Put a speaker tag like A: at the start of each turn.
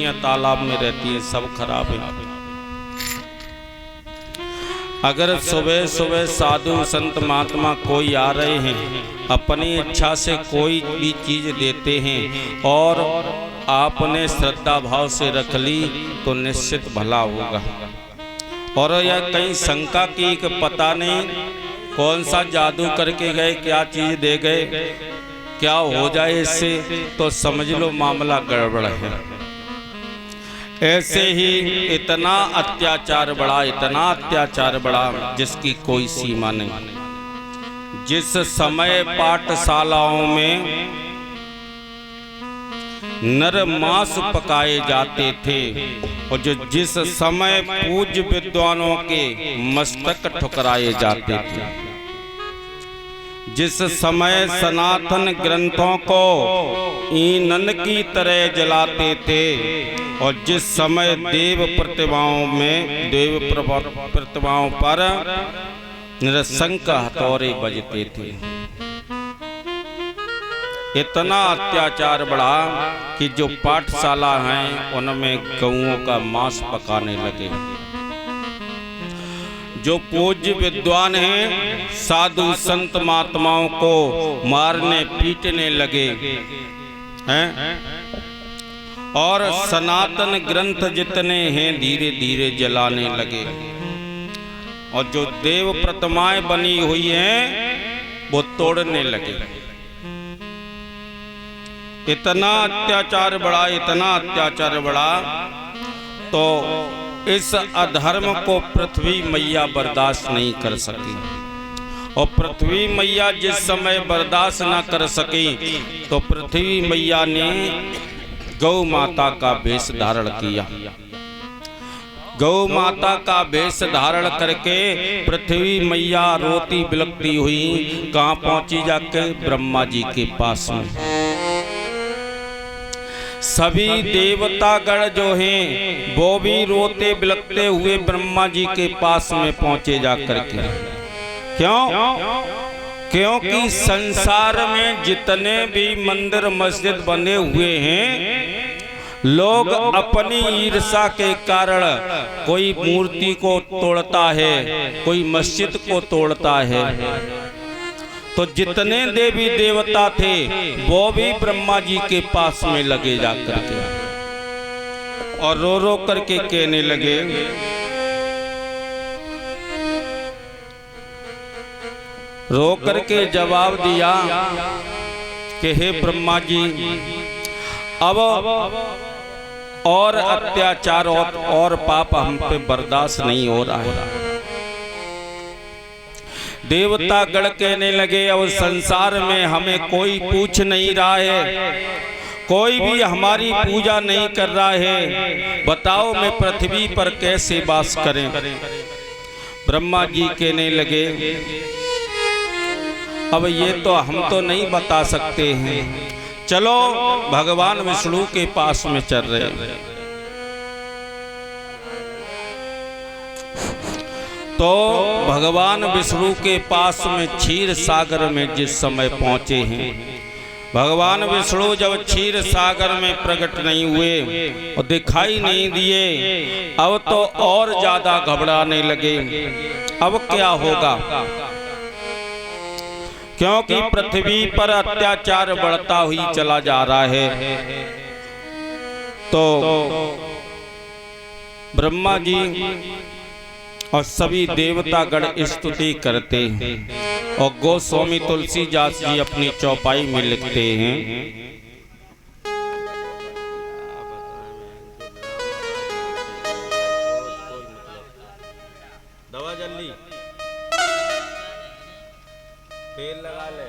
A: मछलियां तालाब में रहती हैं, सब खराब है। अगर सुबह सुबह साधु संत महात्मा कोई आ रहे हैं, अपनी इच्छा से कोई भी चीज देते हैं और आपने श्रद्धा भाव से रख ली तो निश्चित भला होगा। और यह कहीं शंका की कि पता नहीं कौन सा जादू करके गए, क्या चीज दे गए, क्या हो जाए इससे, तो समझ लो मामला गड़बड़ है। ऐसे ही इतना अत्याचार बढ़ा, इतना अत्याचार बढ़ा जिसकी कोई सीमा नहीं। जिस समय पाठशालाओं में नर मांस पकाए जाते थे और जिस समय पूज्य विद्वानों के मस्तक ठुकराए जाते थे, जिस समय सनातन ग्रंथों को ईंधन की तरह जलाते थे और जिस समय देव प्रतिमाओं पर निरसंक हथौड़े बजते थे, इतना अत्याचार बढ़ा कि जो पाठशाला हैं उनमें गऊओं का मांस पकाने लगे। जो पूज्य विद्वान हैं साधु संत महात्माओं को मारने पीटने लगे हैं और सनातन ग्रंथ जितने हैं धीरे धीरे जलाने लगे। और जो देव प्रतिमाएं बनी हुई हैं वो तोड़ने लगे। इतना अत्याचार बढ़ा, इतना अत्याचार बढ़ा, तो इस अधर्म को पृथ्वी मैया बर्दाश्त नहीं कर सकी। और पृथ्वी मैया जिस समय बर्दाश्त न कर सकी तो पृथ्वी मैया ने गौ माता का वेश धारण किया। गौ माता का वेश धारण करके पृथ्वी मैया रोती बिलखती हुई कहाँ पहुंची? जाकर ब्रह्मा जी के पास में। सभी देवतागण जो हैं वो भी रोते बिलखते हुए ब्रह्मा जी के पास में पहुंचे जाकर के। क्यों? क्योंकि संसार में जितने भी मंदिर मस्जिद बने हुए हैं, लोग अपनी ईर्ष्या के कारण कोई मूर्ति को तोड़ता है, कोई मस्जिद को तोड़ता है। तो जितने देवी देवता थे वो भी ब्रह्मा जी के पास में लगे जाकर के और रो रो करके कहने लगे, रो करके जवाब दिया कि हे ब्रह्मा जी, अब और अत्याचार और पाप हम पे बर्दाश्त नहीं हो रहा है। देवता गण कहने लगे, अब संसार में हमें कोई पूछ नहीं रहा है, कोई भी हमारी पूजा नहीं कर रहा है, बताओ मैं पृथ्वी पर कैसे वास करें? ब्रह्मा जी कहने लगे, अब ये तो हम तो नहीं बता सकते हैं, चलो भगवान विष्णु के पास में चल रहे हैं। तो भगवान विष्णु के पास में क्षीर सागर में जिस समय पहुंचे हैं, भगवान विष्णु जब क्षीर सागर में प्रकट नहीं हुए और दिखाई नहीं दिए, अब तो और ज्यादा घबराने लगे। अब क्या होगा? क्योंकि पृथ्वी पर अत्याचार बढ़ता हुई चला जा रहा है। तो ब्रह्मा जी और सभी देवतागण स्तुति करते हैं और गोस्वामी तुलसीदास जी अपनी चौपाई में लिखते हैं, दवा जल्दी तेल लगा ले।